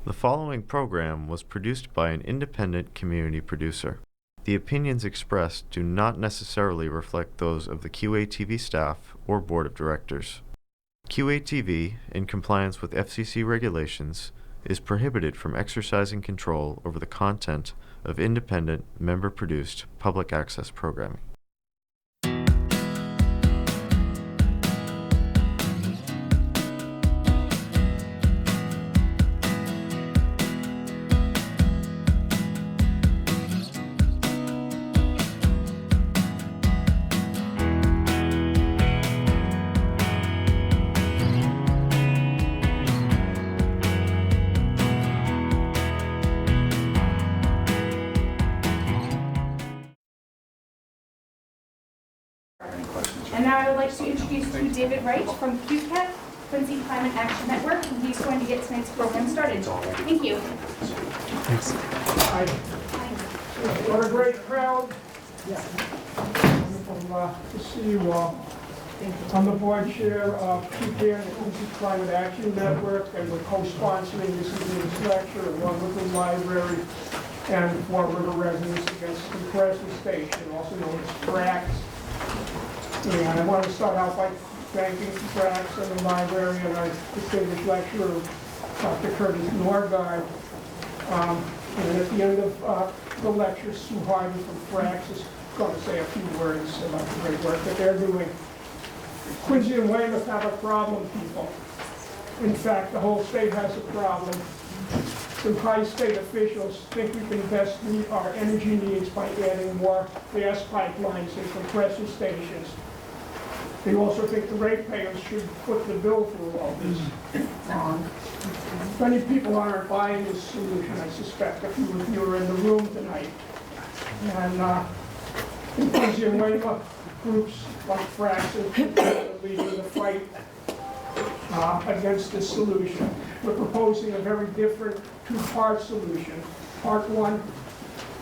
The following program was produced by an independent community producer. The opinions expressed do not necessarily reflect those of the QATV staff or board of directors. QATV, in compliance with FCC regulations, is prohibited from exercising control over the content of independent, member-produced public access programming. And now I would like to introduce to you David Wright from QCAT, Quincy Climate Action Network, and he's going to get tonight's program started. Thank you. Thanks. Hi. What a great crowd. Wonderful to see you all. I'm the board chair of QCAT, the Quincy Climate Action Network, and we're co-sponsoring this evening's lecture at Weymouth Library and former residents against the compressor station, also known as FRAX. And I want to start out by thanking FRAX and the library and our distinguished lecturer, Dr. Curtis Nordgaard. And at the end of the lecture, Sue Harden from FRAX is going to say a few words about the great work that they're doing. Quincy and Weymouth have a problem, people. In fact, the whole state has a problem. Some high state officials think we can best meet our energy needs by adding more gas pipelines and compressor stations. They also think the ratepayers should foot the bill for all this. Many people aren't buying this solution. I suspect a few of you are in the room tonight. And in Quincy and Weymouth, groups like FRAX are leading the fight against this solution. We're proposing a very different two-part solution. Part one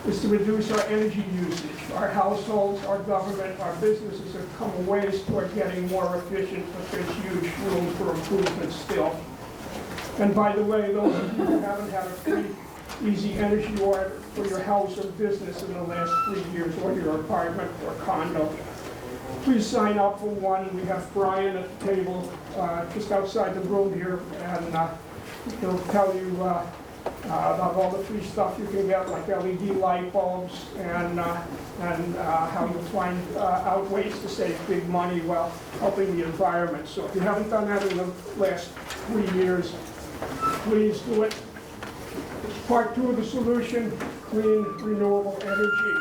is to reduce our energy usage. Our households, our government, our businesses have come a ways toward getting more efficient, but there's huge room for improvement still. And by the way, those of you who haven't had a free, easy energy order for your house or business in the last 3 years, or your apartment or condo, please sign up for one. We have Brian at the table just outside the room here, and he'll tell you about all the free stuff you can get, like LED light bulbs, and how you'll find out ways to save big money while helping the environment. So if you haven't done that in the last 3 years, please do it. Part two of the solution, clean, renewable energy.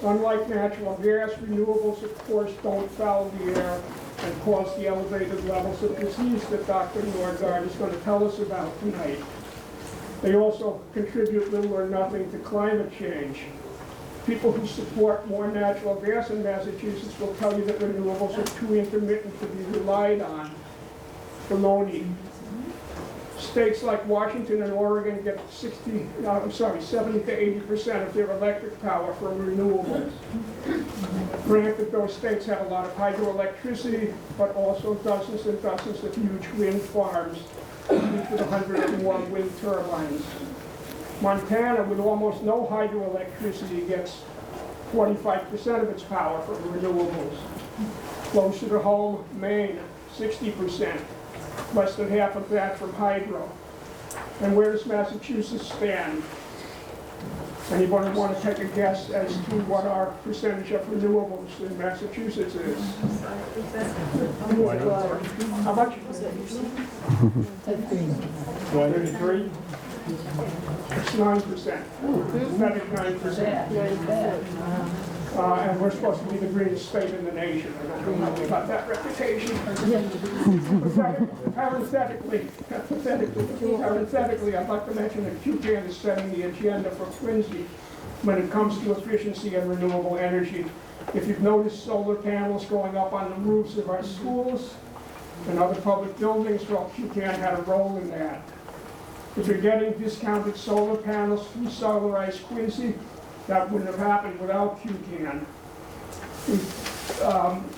Unlike natural gas, renewables, of course, don't foul the air and cause the elevated levels of disease that Dr. Nordgaard is going to tell us about tonight. They also contribute little or nothing to climate change. People who support more natural gas in Massachusetts will tell you that renewables are too intermittent to be relied on. Baloney. States like Washington and Oregon get 70 to 80% of their electric power from renewables. Granted, those states have a lot of hydroelectricity, but also dozens and dozens of huge wind farms, each with 100 or more wind turbines. Montana, with almost no hydroelectricity, gets 45% of its power from renewables. Closer to home, Maine, 60%. Less than half of that from hydro. And where does Massachusetts stand? Anybody want to take a guess as to what our percentage of renewables in Massachusetts is? How much? 33? It's 9%. Pathetic 9%. And we're supposed to be the greenest state in the nation. I don't know how we got that reputation. Parenthetically, I'd like to mention that QCAN is setting the agenda for Quincy when it comes to efficiency and renewable energy. If you've noticed solar panels going up on the roofs of our schools and other public buildings, well, QCAN had a role in that. If you're getting discounted solar panels through Solarized Quincy, that wouldn't have happened without QCAN.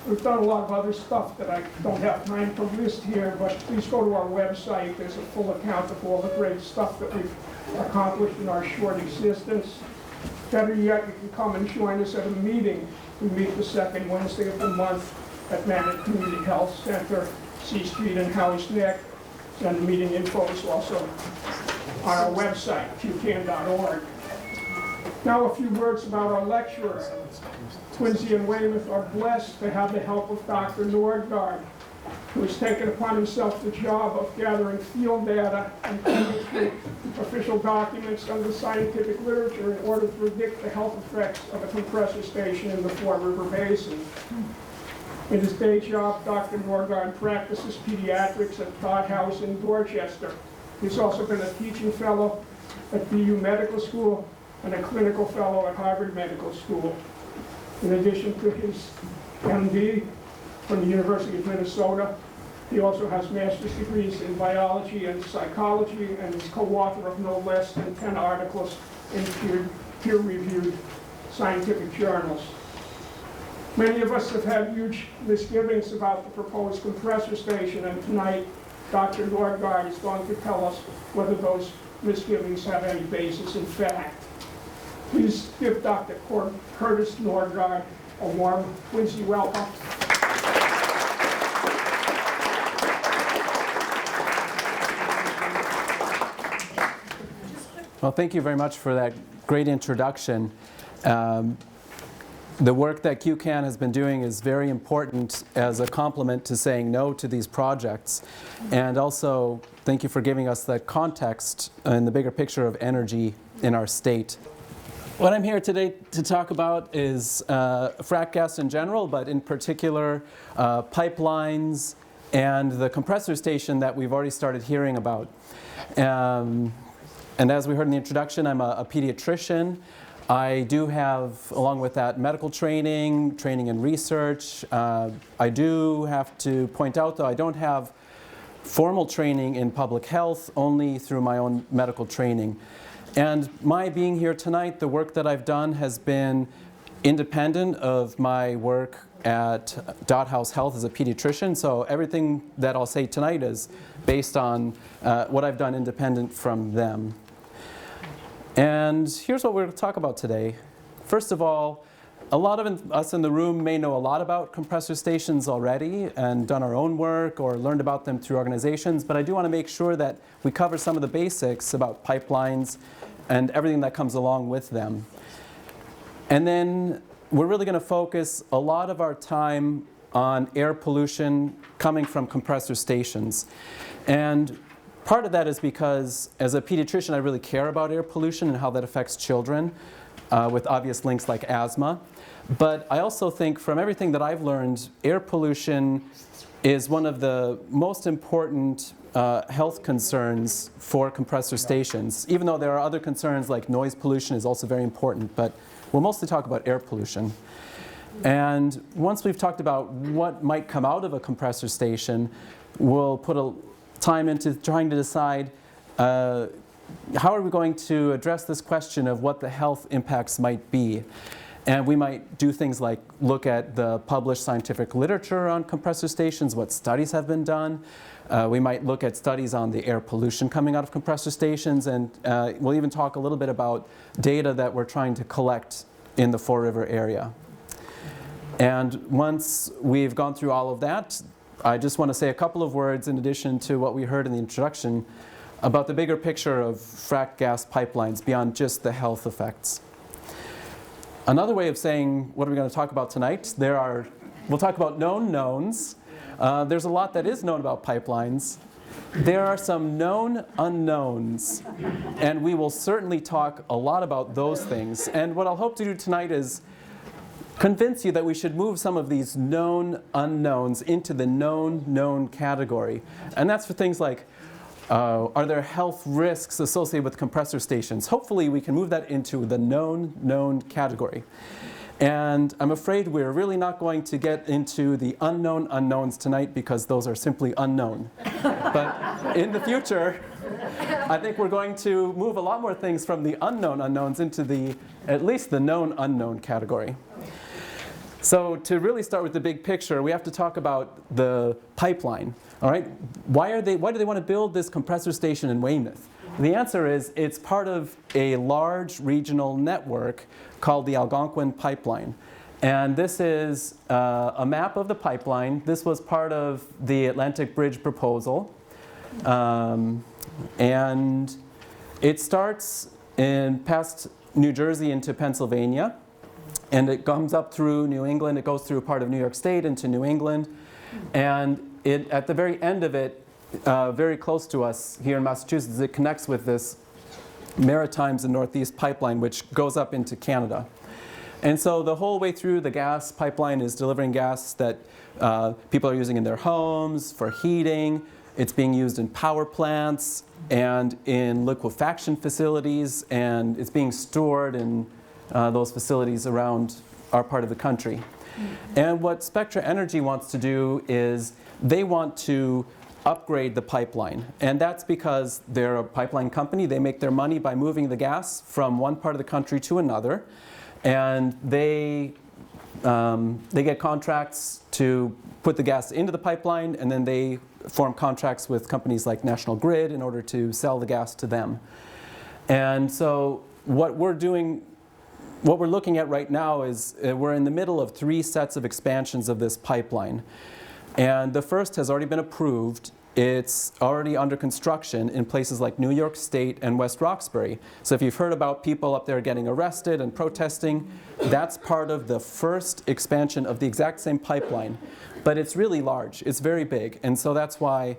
We've done a lot of other stuff that I don't have time to list here, but please go to our website. There's a full account of all the great stuff that we've accomplished in our short existence. Better yet, you can come and join us at a meeting. We meet the second Wednesday of the month at Manor Community Health Center, C Street in Howie's Neck. And the meeting info is also on our website, qcan.org. Now a few words about our lecturer. Quincy and Weymouth are blessed to have the help of Dr. Nordgaard, who has taken upon himself the job of gathering field data and chemistry, official documents, and the scientific literature in order to predict the health effects of a compressor station in the Fort River Basin. In his day job, Dr. Nordgaard practices pediatrics at Todd House in Dorchester. He's also been a teaching fellow at BU Medical School and a clinical fellow at Harvard Medical School. In addition to his MD from the University of Minnesota, he also has master's degrees in biology and psychology and is co-author of no less than 10 articles in peer-reviewed scientific journals. Many of us have had huge misgivings about the proposed compressor station, and tonight Dr. Nordgaard is going to tell us whether those misgivings have any basis in fact. Please give Dr. Curtis Nordgaard a warm Quincy welcome. Well, thank you very much for that great introduction. The work that QCAN has been doing is very important as a complement to saying no to these projects. And also, thank you for giving us that context and the bigger picture of energy in our state. What I'm here today to talk about is frac gas in general, but in particular pipelines and the compressor station that we've already started hearing about. And as we heard in the introduction, I'm a pediatrician. I do have, along with that, medical training in research. I do have to point out, though, I don't have formal training in public health, only through my own medical training. And my being here tonight, the work that I've done has been independent of my work at Dot House Health as a pediatrician. So everything that I'll say tonight is based on what I've done independent from them. And here's what we're going to talk about today. First of all, a lot of us in the room may know a lot about compressor stations already and done our own work or learned about them through organizations, but I do want to make sure that we cover some of the basics about pipelines and everything that comes along with them. And then we're really going to focus a lot of our time on air pollution coming from compressor stations. And part of that is because as a pediatrician, I really care about air pollution and how that affects children with obvious links like asthma. But I also think from everything that I've learned, air pollution is one of the most important health concerns for compressor stations, even though there are other concerns like noise pollution is also very important, but we'll mostly talk about air pollution. And once we've talked about what might come out of a compressor station, we'll put a time into trying to decide how are we going to address this question of what the health impacts might be. And we might do things like look at the published scientific literature on compressor stations, what studies have been done. We might look at studies on the air pollution coming out of compressor stations, and we'll even talk a little bit about data that we're trying to collect in the Fore River area. And once we've gone through all of that, I just want to say a couple of words in addition to what we heard in the introduction about the bigger picture of frac gas pipelines beyond just the health effects. Another way of saying what are we going to talk about tonight, we'll talk about known knowns. There's a lot that is known about pipelines. There are some known unknowns, and we will certainly talk a lot about those things. And what I'll hope to do tonight is convince you that we should move some of these known unknowns into the known category. And that's for things like, are there health risks associated with compressor stations? Hopefully we can move that into the known category. And I'm afraid we're really not going to get into the unknown unknowns tonight because those are simply unknown. But in the future, I think we're going to move a lot more things from the unknown unknowns into at least the known unknown category. So to really start with the big picture, we have to talk about the pipeline. All right, why do they want to build this compressor station in Weymouth? The answer is it's part of a large regional network called the Algonquin Pipeline. And this is a map of the pipeline. This was part of the Atlantic Bridge proposal. And it starts past New Jersey into Pennsylvania. And it comes up through New England. It goes through part of New York State into New England. And at the very end of it, very close to us here in Massachusetts, it connects with this Maritimes and Northeast pipeline, which goes up into Canada. And so the whole way through, the gas pipeline is delivering gas that people are using in their homes, for heating. It's being used in power plants and in liquefaction facilities, and it's being stored in those facilities around our part of the country. And what Spectra Energy wants to do is they want to upgrade the pipeline. And that's because they're a pipeline company. They make their money by moving the gas from one part of the country to another. And they get contracts to put the gas into the pipeline, and then they form contracts with companies like National Grid in order to sell the gas to them. And so what we're looking at right now is we're in the middle of 3 sets of expansions of this pipeline. And the first has already been approved. It's already under construction in places like New York State and West Roxbury. So if you've heard about people up there getting arrested and protesting, that's part of the first expansion of the exact same pipeline. But it's really large. It's very big. And so that's why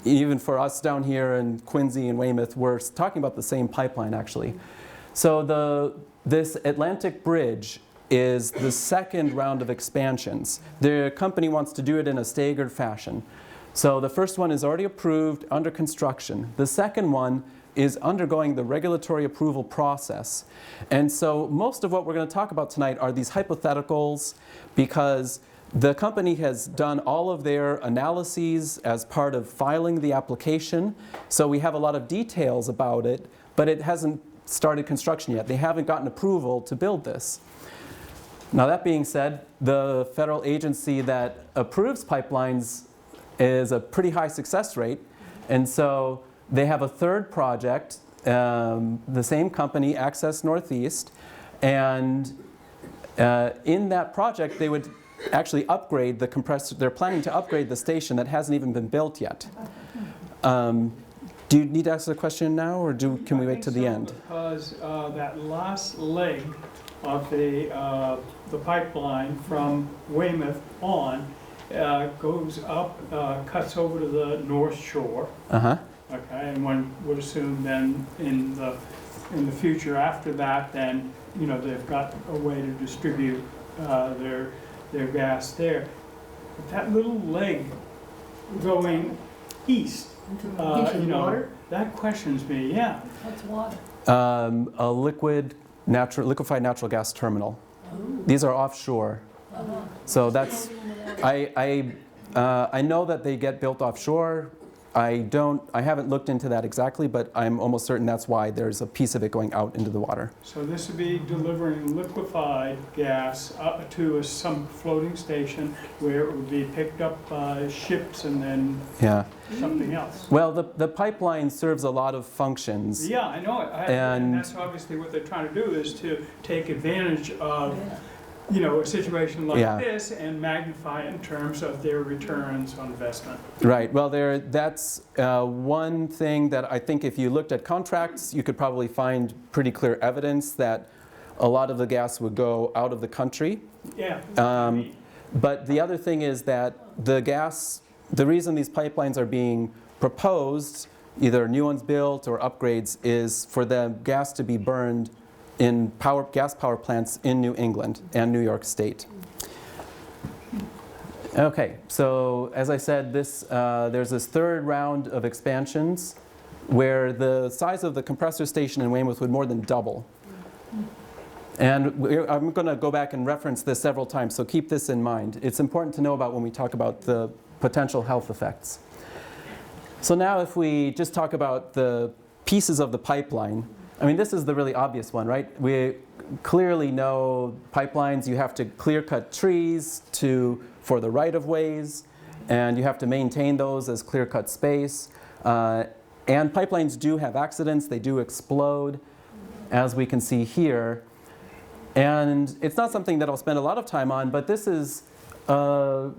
even for us down here in Quincy and Weymouth, we're talking about the same pipeline actually. So this Atlantic Bridge is the second round of expansions. The company wants to do it in a staggered fashion. So the first one is already approved, under construction. The second one is undergoing the regulatory approval process. And so most of what we're going to talk about tonight are these hypotheticals, because the company has done all of their analyses as part of filing the application. So we have a lot of details about it, but it hasn't started construction yet. They haven't gotten approval to build this. Now that being said, the federal agency that approves pipelines is a pretty high success rate. And so they have a third project, the same company, Access Northeast. And in that project, they would actually upgrade the compressor. They're planning to upgrade the station that hasn't even been built yet. Do you need to ask the question now, or can we wait to the end? Because that last leg of the pipeline from Weymouth on goes up, cuts over to the North Shore. Okay, and one would assume then in the future after that, then they've got a way to distribute their gas there. But that little leg going east, water? That questions me. Yeah. What's water? A liquefied natural gas terminal. These are offshore. So that's, I know that they get built offshore. I haven't looked into that exactly, but I'm almost certain that's why there's a piece of it going out into the water. So this would be delivering liquefied gas up to some floating station where it would be picked up by ships and then something else. Well, the pipeline serves a lot of functions. Yeah, I know it. And that's obviously what they're trying to do, is to take advantage of a situation like this and magnify it in terms of their returns on investment. Right. Well, that's one thing that I think if you looked at contracts, you could probably find pretty clear evidence that a lot of the gas would go out of the country. Yeah. But the other thing is that the reason these pipelines are being proposed, either new ones built or upgrades, is for the gas to be burned in gas power plants in New England and New York State. Okay, so as I said, there's this third round of expansions where the size of the compressor station in Weymouth would more than double. And I'm going to go back and reference this several times, so keep this in mind. It's important to know about when we talk about the potential health effects. So now if we just talk about the pieces of the pipeline, I mean, this is the really obvious one, right? We clearly know pipelines, you have to clear cut trees for the right-of-ways, and you have to maintain those as clear cut space. And pipelines do have accidents, they do explode, as we can see here. And it's not something that I'll spend a lot of time on, but this is a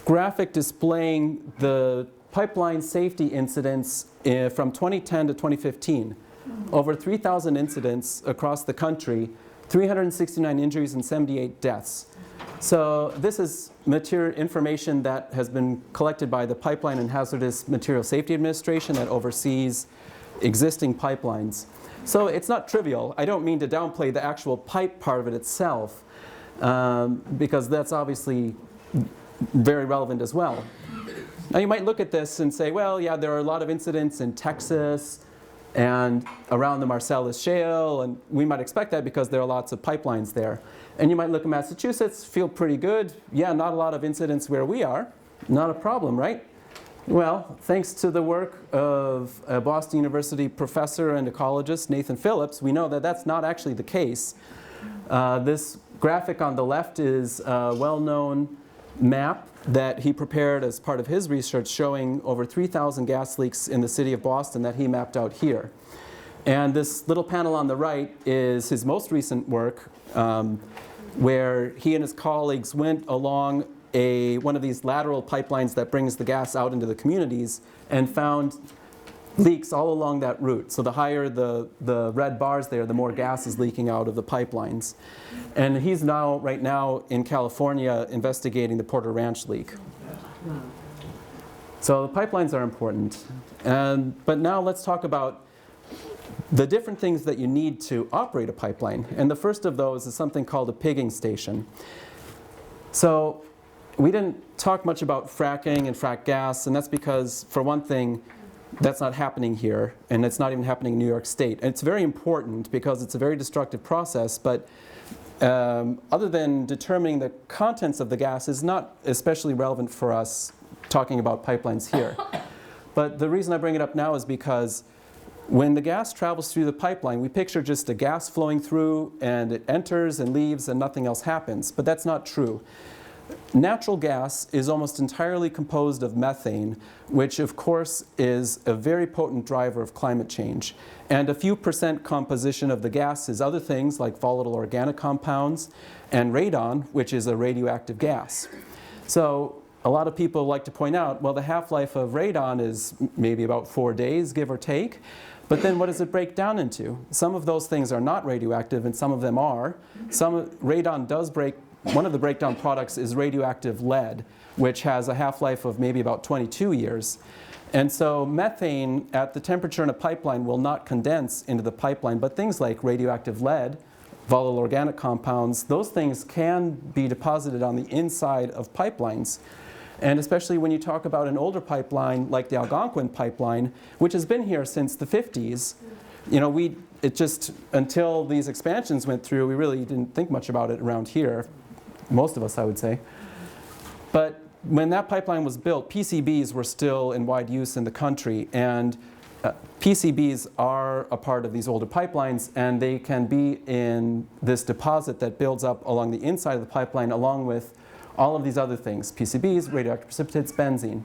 graphic displaying the pipeline safety incidents from 2010 to 2015. Over 3,000 incidents across the country, 369 injuries and 78 deaths. So this is information that has been collected by the Pipeline and Hazardous Material Safety Administration that oversees existing pipelines. So it's not trivial. I don't mean to downplay the actual pipe part of it itself, because that's obviously very relevant as well. Now you might look at this and say, well, yeah, there are a lot of incidents in Texas and around the Marcellus Shale, and we might expect that because there are lots of pipelines there. And you might look at Massachusetts, feel pretty good. Yeah, not a lot of incidents where we are. Not a problem, right? Well, thanks to the work of a Boston University professor and ecologist, Nathan Phillips, we know that that's not actually the case. This graphic on the left is a well-known map that he prepared as part of his research showing over 3,000 gas leaks in the city of Boston that he mapped out here. And this little panel on the right is his most recent work, where he and his colleagues went along one of these lateral pipelines that brings the gas out into the communities and found leaks all along that route. So the higher the red bars there, the more gas is leaking out of the pipelines. And he's right now in California investigating the Porter Ranch leak. So the pipelines are important. But now let's talk about the different things that you need to operate a pipeline. And the first of those is something called a pigging station. So we didn't talk much about fracking and frack gas, and that's because, for one thing, that's not happening here, and it's not even happening in New York State. And it's very important because it's a very destructive process, but other than determining the contents of the gas is not especially relevant for us talking about pipelines here. But the reason I bring it up now is because when the gas travels through the pipeline, we picture just a gas flowing through and it enters and leaves and nothing else happens. But that's not true. Natural gas is almost entirely composed of methane, which of course is a very potent driver of climate change. And a few percent composition of the gas is other things like volatile organic compounds and radon, which is a radioactive gas. So a lot of people like to point out, well, the half-life of radon is maybe about 4 days, give or take. But then what does it break down into? Some of those things are not radioactive and some of them are. Radon does break. One of the breakdown products is radioactive lead, which has a half-life of maybe about 22 years. And so methane at the temperature in a pipeline will not condense into the pipeline, but things like radioactive lead, volatile organic compounds, those things can be deposited on the inside of pipelines. And especially when you talk about an older pipeline like the Algonquin pipeline, which has been here since the 50s, until these expansions went through, we really didn't think much about it around here. Most of us, I would say. But when that pipeline was built, PCBs were still in wide use in the country. And PCBs are a part of these older pipelines, and they can be in this deposit that builds up along the inside of the pipeline, along with all of these other things, PCBs, radioactive precipitates, benzene.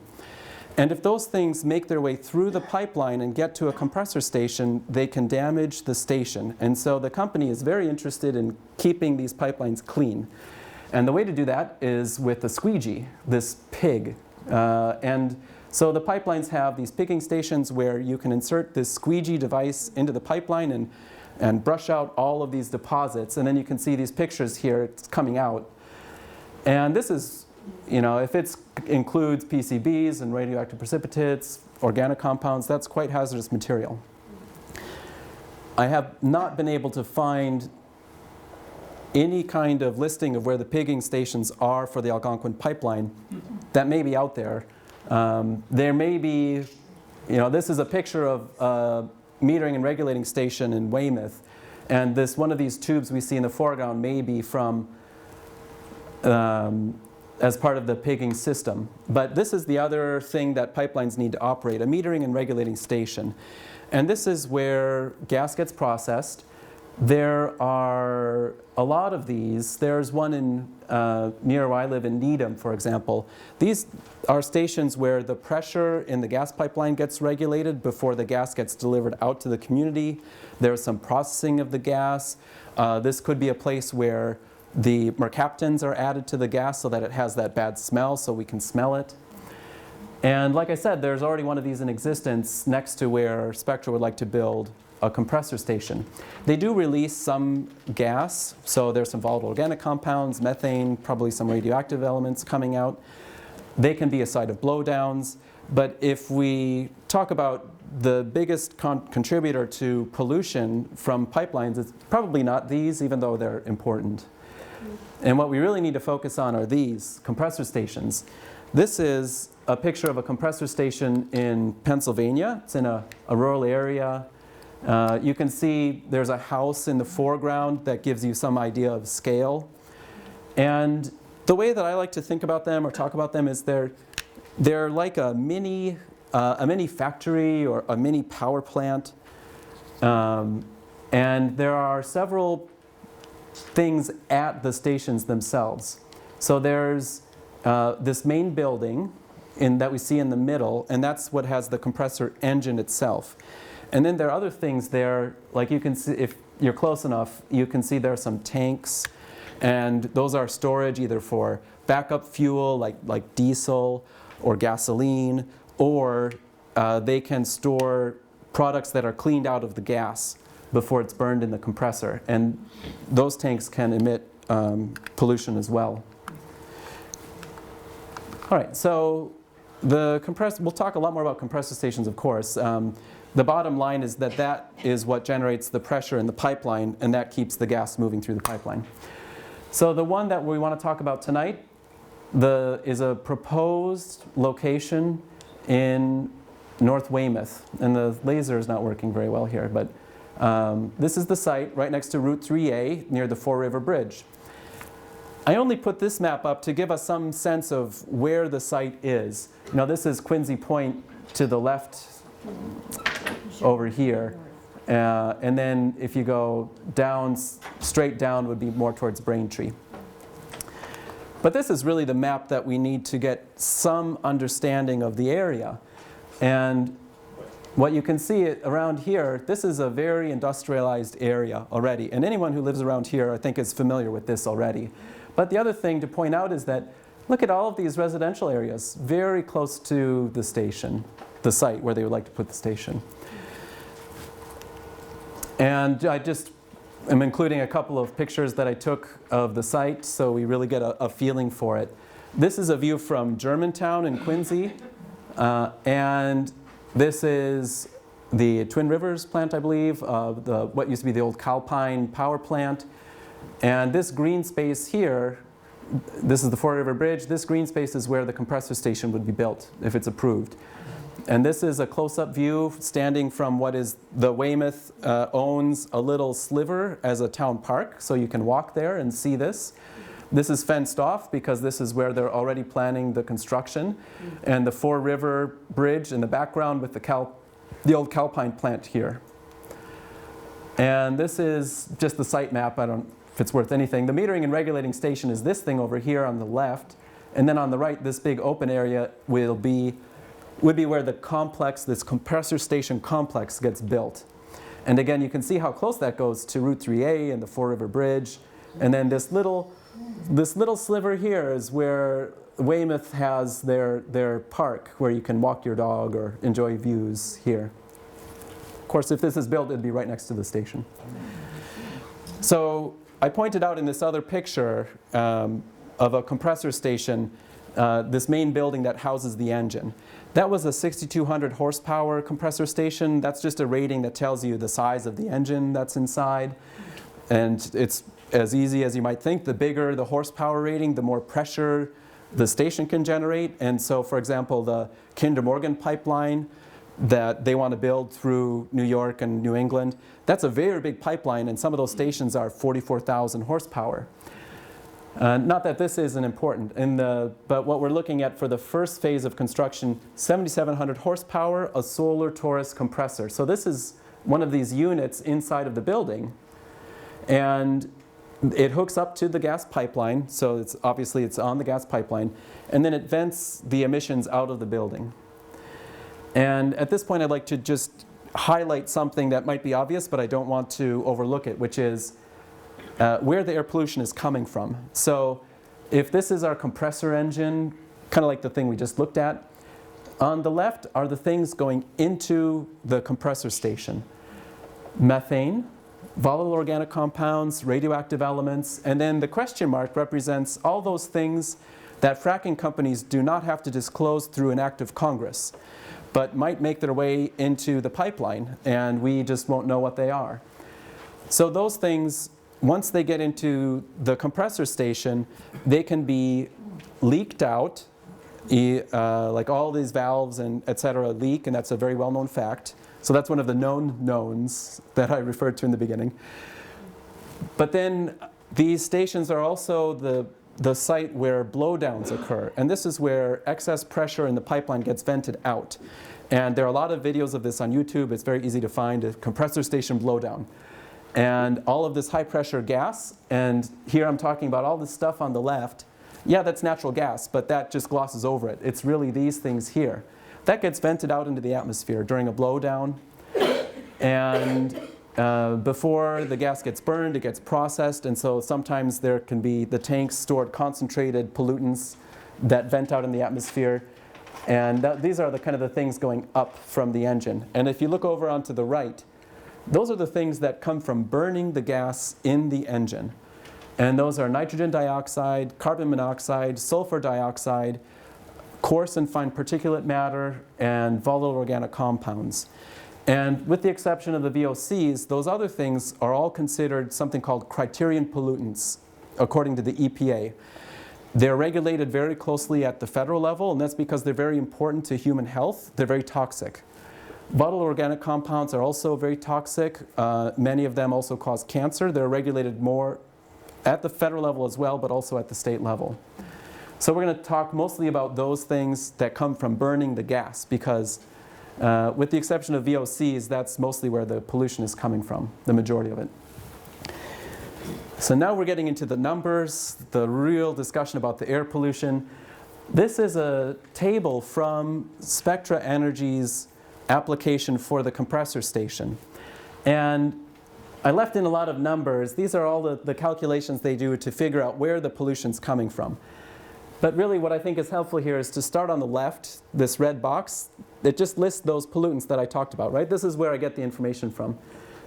And if those things make their way through the pipeline and get to a compressor station, they can damage the station. And so the company is very interested in keeping these pipelines clean. And the way to do that is with a squeegee, this pig. And so the pipelines have these pigging stations where you can insert this squeegee device into the pipeline and brush out all of these deposits. And then you can see these pictures here, it's coming out. And this is, if it includes PCBs and radioactive precipitates, organic compounds, that's quite hazardous material. I have not been able to find any kind of listing of where the pigging stations are for the Algonquin pipeline. That may be out there. There may be, this is a picture of a metering and regulating station in Weymouth. And one of these tubes we see in the foreground may be from as part of the pigging system. But this is the other thing that pipelines need to operate, a metering and regulating station. And this is where gas gets processed. There are a lot of these. There's one in near where I live in Needham, for example. These are stations where the pressure in the gas pipeline gets regulated before the gas gets delivered out to the community. There's some processing of the gas. This could be a place where the mercaptans are added to the gas so that it has that bad smell so we can smell it. And like I said, there's already one of these in existence next to where Spectra would like to build a compressor station. They do release some gas, so there's some volatile organic compounds, methane, probably some radioactive elements coming out. They can be a site of blowdowns, but if we talk about the biggest contributor to pollution from pipelines, it's probably not these, even though they're important. And what we really need to focus on are these compressor stations. This is a picture of a compressor station in Pennsylvania. It's in a rural area. You can see there's a house in the foreground that gives you some idea of scale. And the way that I like to think about them or talk about them is they're like a mini factory or a mini power plant. And there are several things at the stations themselves. So there's this main building that we see in the middle, and that's what has the compressor engine itself. And then there are other things there, like you can see, if you're close enough, you can see there are some tanks, and those are storage either for backup fuel, like diesel or gasoline, or they can store products that are cleaned out of the gas before it's burned in the compressor. And those tanks can emit pollution as well. All right, so we'll talk a lot more about compressor stations, of course. The bottom line is that is what generates the pressure in the pipeline, and that keeps the gas moving through the pipeline. So the one that we want to talk about tonight is a proposed location in North Weymouth. And the laser is not working very well here, but this is the site right next to Route 3A near the Four River Bridge. I only put this map up to give us some sense of where the site is. Now this is Quincy Point to the left over here. And then if you go down, straight down would be more towards Braintree. But this is really the map that we need to get some understanding of the area. And what you can see around here, this is a very industrialized area already. And anyone who lives around here, I think, is familiar with this already. But the other thing to point out is that look at all of these residential areas very close to the station, the site where they would like to put the station. And I just am including a couple of pictures that I took of the site so we really get a feeling for it. This is a view from Germantown in Quincy. And this is the Twin Rivers plant, I believe, what used to be the old Calpine power plant. And this green space here, this is the Four River Bridge. This green space is where the compressor station would be built if it's approved. And this is a close-up view standing from what is the Weymouth owns a little sliver as a town park, so you can walk there and see this. This is fenced off because this is where they're already planning the construction. And the Four River Bridge in the background with the old Calpine plant here. And this is just the site map. I don't know if it's worth anything. The metering and regulating station is this thing over here on the left. And then on the right, this big open area would be where the complex, this compressor station complex gets built. And again, you can see how close that goes to Route 3A and the Four River Bridge. And then this little sliver here is where Weymouth has their park where you can walk your dog or enjoy views here. Of course, if this is built, it'd be right next to the station. So I pointed out in this other picture of a compressor station, this main building that houses the engine. That was a 6,200 horsepower compressor station. That's just a rating that tells you the size of the engine that's inside. And it's as easy as you might think. The bigger the horsepower rating, the more pressure the station can generate. And so, for example, the Kinder Morgan pipeline that they want to build through New York and New England, that's a very big pipeline, and some of those stations are 44,000 horsepower. Not that this isn't important, but what we're looking at for the first phase of construction, 7,700 horsepower, a solar Taurus compressor. So this is one of these units inside of the building, and it hooks up to the gas pipeline, so it's on the gas pipeline, and then it vents the emissions out of the building. And at this point I'd like to just highlight something that might be obvious, but I don't want to overlook it, which is where the air pollution is coming from. So if this is our compressor engine, kind of like the thing we just looked at, on the left are the things going into the compressor station. Methane, volatile organic compounds, radioactive elements, and then the question mark represents all those things that fracking companies do not have to disclose through an act of Congress, but might make their way into the pipeline, and we just won't know what they are. So those things, once they get into the compressor station, they can be leaked out, like all these valves and et cetera leak, and that's a very well-known fact. So that's one of the known knowns that I referred to in the beginning. But then these stations are also the site where blowdowns occur, and this is where excess pressure in the pipeline gets vented out. And there are a lot of videos of this on YouTube. It's very easy to find, a compressor station blowdown. And all of this high pressure gas, and here I'm talking about all this stuff on the left. Yeah, that's natural gas, but that just glosses over it. It's really these things here. That gets vented out into the atmosphere during a blowdown. And before the gas gets burned, it gets processed, and so sometimes there can be the tanks stored concentrated pollutants that vent out in the atmosphere. And these are the kind of the things going up from the engine. And if you look over onto the right, those are the things that come from burning the gas in the engine. And those are nitrogen dioxide, carbon monoxide, sulfur dioxide, coarse and fine particulate matter, and volatile organic compounds. And with the exception of the VOCs, those other things are all considered something called criterion pollutants, according to the EPA. They're regulated very closely at the federal level, and that's because they're very important to human health. They're very toxic. Volatile organic compounds are also very toxic. Many of them also cause cancer. They're regulated more at the federal level as well, but also at the state level. So we're going to talk mostly about those things that come from burning the gas, because with the exception of VOCs, that's mostly where the pollution is coming from, the majority of it. So now we're getting into the numbers, the real discussion about the air pollution. This is a table from Spectra Energy's application for the compressor station. And I left in a lot of numbers. These are all the calculations they do to figure out where the pollution's coming from. But really what I think is helpful here is to start on the left, this red box. It just lists those pollutants that I talked about, right? This is where I get the information from.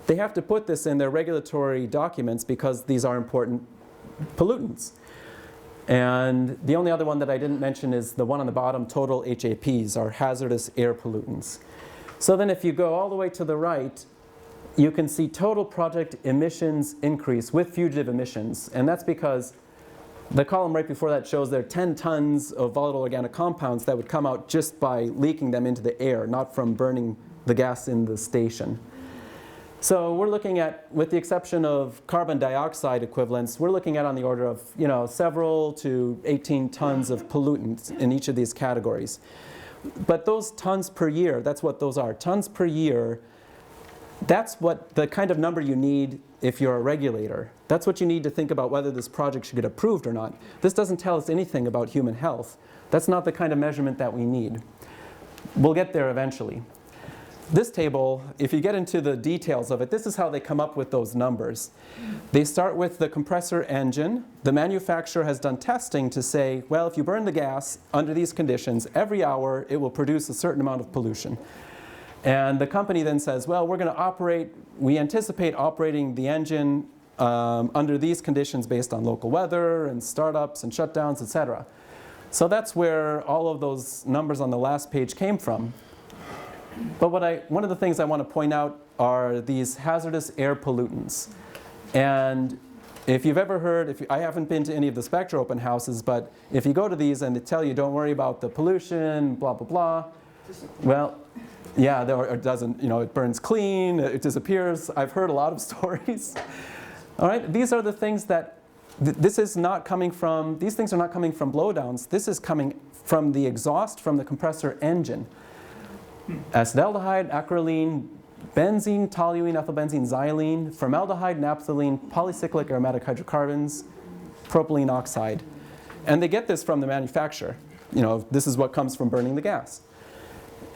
They have to put this in their regulatory documents because these are important pollutants. And the only other one that I didn't mention is the one on the bottom, total HAPs, or hazardous air pollutants. So then if you go all the way to the right, you can see total project emissions increase with fugitive emissions. And that's because the column right before that shows there are 10 tons of volatile organic compounds that would come out just by leaking them into the air, not from burning the gas in the station. So we're looking at, with the exception of carbon dioxide equivalents, we're looking at on the order of, several to 18 tons of pollutants in each of these categories. But those tons per year, that's what those are. Tons per year, that's what the kind of number you need if you're a regulator. That's what you need to think about whether this project should get approved or not. This doesn't tell us anything about human health. That's not the kind of measurement that we need. We'll get there eventually. This table, if you get into the details of it, this is how they come up with those numbers. They start with the compressor engine. The manufacturer has done testing to say, well, if you burn the gas under these conditions, every hour it will produce a certain amount of pollution. And the company then says, well, we anticipate operating the engine under these conditions based on local weather and startups and shutdowns, etc. So that's where all of those numbers on the last page came from. But one of the things I want to point out are these hazardous air pollutants. And if you've ever heard, I haven't been to any of the Spectra open houses, but if you go to these and they tell you don't worry about the pollution, blah, blah, blah, well, yeah, it doesn't, it burns clean, it disappears. I've heard a lot of stories. All right, these are the things that this is not coming from, these things are not coming from blowdowns. This is coming from the exhaust from the compressor engine. Acetaldehyde, acrolein, benzene, toluene, ethylbenzene, xylene, formaldehyde, naphthalene, polycyclic aromatic hydrocarbons, propylene oxide. And they get this from the manufacturer. You know, this is what comes from burning the gas.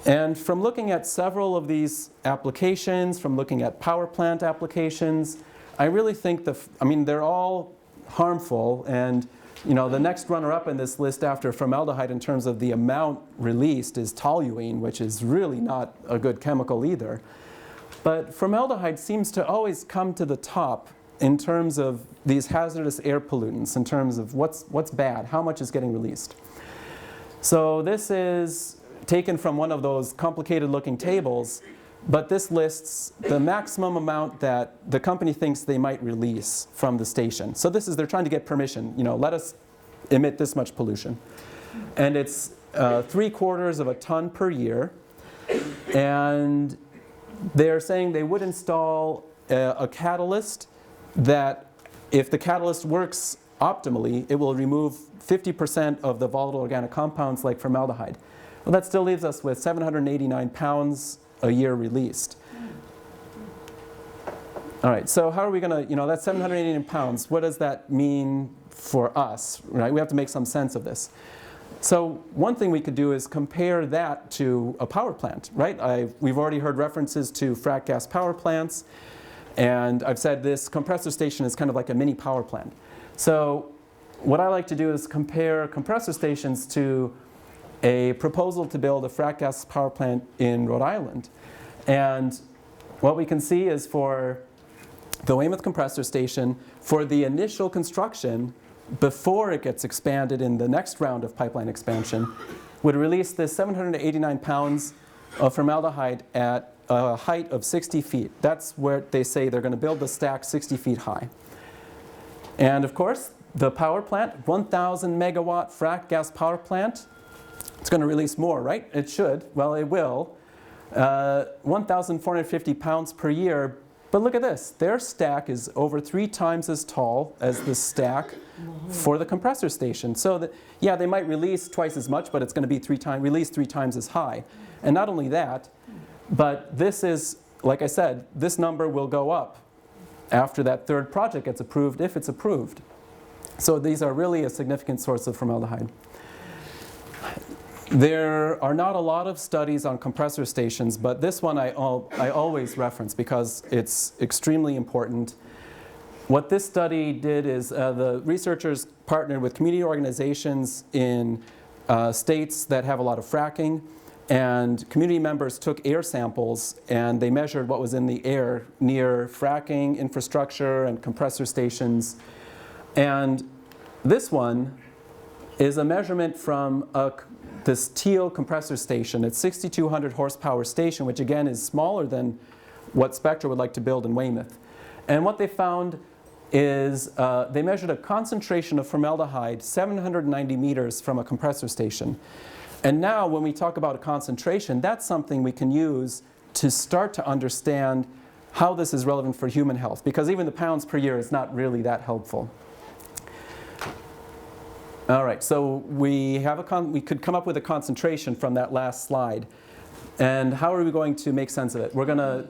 And from looking at several of these applications, from looking at power plant applications, I really think they're all harmful, and you know, the next runner-up in this list after formaldehyde in terms of the amount released is toluene, which is really not a good chemical either. But formaldehyde seems to always come to the top in terms of these hazardous air pollutants, in terms of what's bad, how much is getting released. So this is taken from one of those complicated-looking tables, but this lists the maximum amount that the company thinks they might release from the station. So this is, they're trying to get permission, you know, let us emit this much pollution. And it's 3/4 of a ton per year. And they're saying they would install a catalyst that, if the catalyst works optimally, it will remove 50% of the volatile organic compounds like formaldehyde. Well, that still leaves us with 789 pounds a year released. All right, so how are we going to, you know, that's 789 pounds. What does that mean for us, right? We have to make some sense of this. So one thing we could do is compare that to a power plant, right? We've already heard references to frac gas power plants, and I've said this compressor station is kind of like a mini power plant. So what I like to do is compare compressor stations to a proposal to build a frac gas power plant in Rhode Island. And what we can see is for the Weymouth Compressor Station, for the initial construction, before it gets expanded in the next round of pipeline expansion, would release this 789 pounds of formaldehyde at a height of 60 feet. That's where they say they're going to build the stack 60 feet high. And of course, the power plant, 1,000 megawatt frac gas power plant, it's going to release more, right? It should. Well, it will. 1,450 pounds per year. But look at this. Their stack is over 3 times as tall as the stack for the compressor station. So that, yeah, they might release twice as much, but it's going to be released 3 times as high. And not only that, but this is, like I said, this number will go up after that third project gets approved, if it's approved. So these are really a significant source of formaldehyde. There are not a lot of studies on compressor stations, but this one I always reference because it's extremely important. What this study did is the researchers partnered with community organizations in states that have a lot of fracking, and community members took air samples and they measured what was in the air near fracking infrastructure and compressor stations. And this one is a measurement from this teal compressor station. It's 6,200 horsepower station, which again is smaller than what Spectra would like to build in Weymouth. And what they found is they measured a concentration of formaldehyde 790 meters from a compressor station. And now when we talk about a concentration, that's something we can use to start to understand how this is relevant for human health, because even the pounds per year is not really that helpful. All right, so we could come up with a concentration from that last slide. And how are we going to make sense of it? We're going to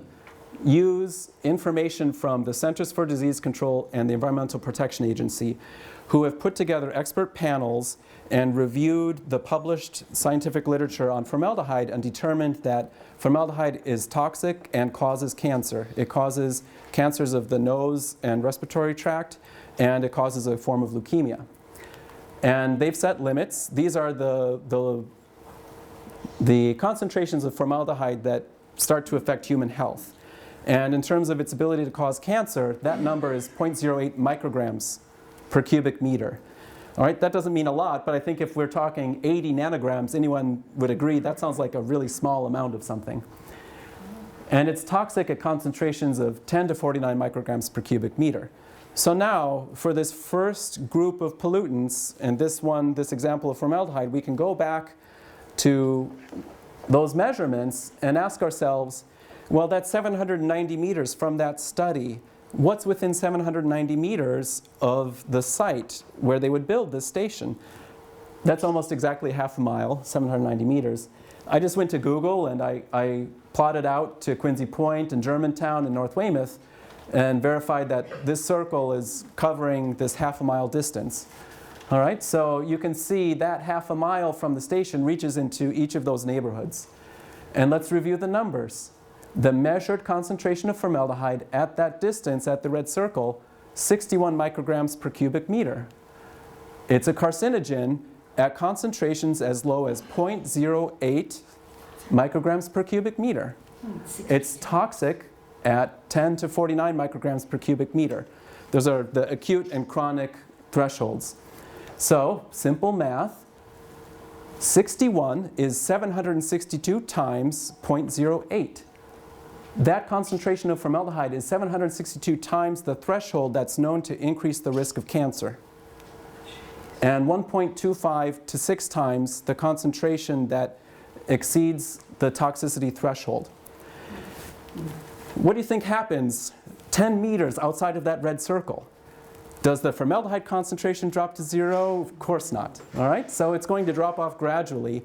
use information from the Centers for Disease Control and the Environmental Protection Agency, who have put together expert panels and reviewed the published scientific literature on formaldehyde and determined that formaldehyde is toxic and causes cancer. It causes cancers of the nose and respiratory tract, and it causes a form of leukemia. And they've set limits. These are the concentrations of formaldehyde that start to affect human health. And in terms of its ability to cause cancer, that number is 0.08 micrograms per cubic meter. All right, that doesn't mean a lot, but I think if we're talking 80 nanograms, anyone would agree that sounds like a really small amount of something. And it's toxic at concentrations of 10 to 49 micrograms per cubic meter. So now, for this first group of pollutants, and this example of formaldehyde, we can go back to those measurements and ask ourselves, well, that's 790 meters from that study. what's within 790 meters of the site where they would build this station? That's almost exactly half a mile, 790 meters. I just went to Google and I plotted out to Quincy Point and Germantown and North Weymouth and verified that this circle is covering this half a mile distance. All right, so you can see that half a mile from the station reaches into each of those neighborhoods. And let's review the numbers. The measured concentration of formaldehyde at that distance, at the red circle, 61 micrograms per cubic meter. It's a carcinogen at concentrations as low as 0.08 micrograms per cubic meter. It's toxic at 10 to 49 micrograms per cubic meter. Those are the acute and chronic thresholds. So, simple math, 61 is 762 times 0.08. That concentration of formaldehyde is 762 times the threshold that's known to increase the risk of cancer. And 1.25 to 6 times the concentration that exceeds the toxicity threshold. What do you think happens 10 meters outside of that red circle? Does the formaldehyde concentration drop to 0? Of course not. All right? So it's going to drop off gradually.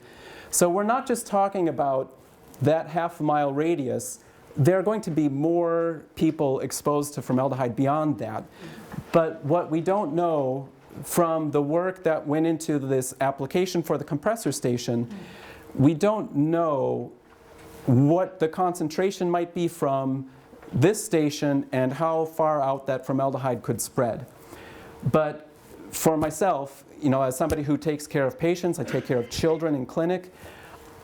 So we're not just talking about that half mile radius. There are going to be more people exposed to formaldehyde beyond that. But what we don't know from the work that went into this application for the compressor station, we don't know what the concentration might be from this station and how far out that formaldehyde could spread. But for myself, you know, as somebody who takes care of patients, I take care of children in clinic,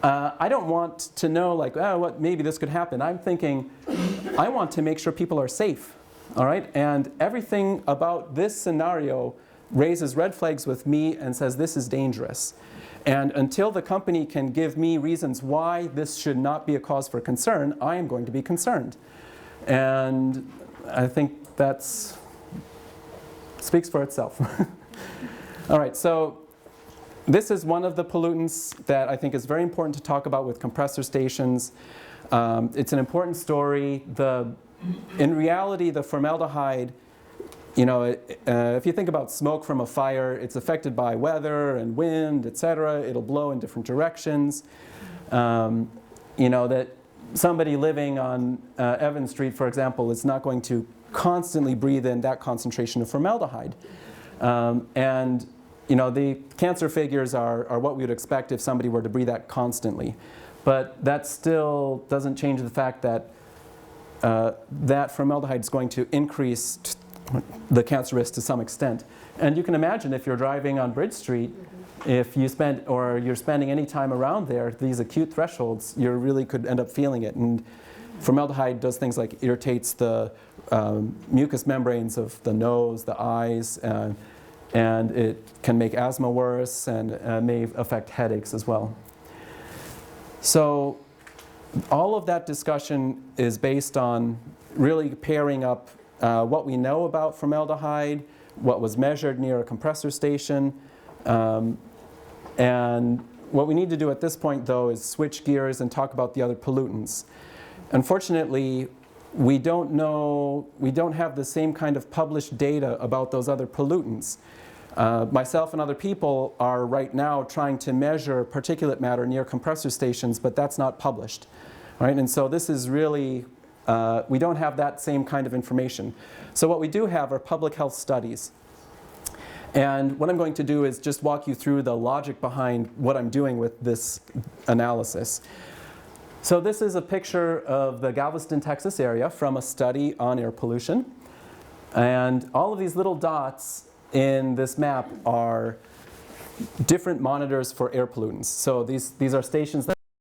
I don't want to know like, oh, what, maybe this could happen. I'm thinking, I want to make sure people are safe, all right? And everything about this scenario raises red flags with me and says this is dangerous. And until the company can give me reasons why this should not be a cause for concern, I am going to be concerned. And I think that speaks for itself. All right, so this is one of the pollutants that I think is very important to talk about with compressor stations. It's an important story. In reality, the formaldehyde, you know, if you think about smoke from a fire, it's affected by weather and wind, etc. It'll blow in different directions. You know, that somebody living on Evans Street, for example, is not going to constantly breathe in that concentration of formaldehyde. And you know, the cancer figures are what we would expect if somebody were to breathe that constantly. But that still doesn't change the fact that that formaldehyde is going to increase the cancer risk to some extent. And you can imagine if you're driving on Bridge Street, if you you're spending any time around there, these acute thresholds, you really could end up feeling it. And formaldehyde does things like irritates the mucous membranes of the nose, the eyes, and it can make asthma worse and may affect headaches as well. So all of that discussion is based on really pairing up what we know about formaldehyde, what was measured near a compressor station, and what we need to do at this point, though, is switch gears and talk about the other pollutants. Unfortunately, we don't have the same kind of published data about those other pollutants. Myself and other people are right now trying to measure particulate matter near compressor stations, but that's not published. Right? And so this is really, we don't have that same kind of information. So what we do have are public health studies. And what I'm going to do is just walk you through the logic behind what I'm doing with this analysis. So this is a picture of the Galveston, Texas area from a study on air pollution. And all of these little dots in this map are different monitors for air pollutants. So these are stations that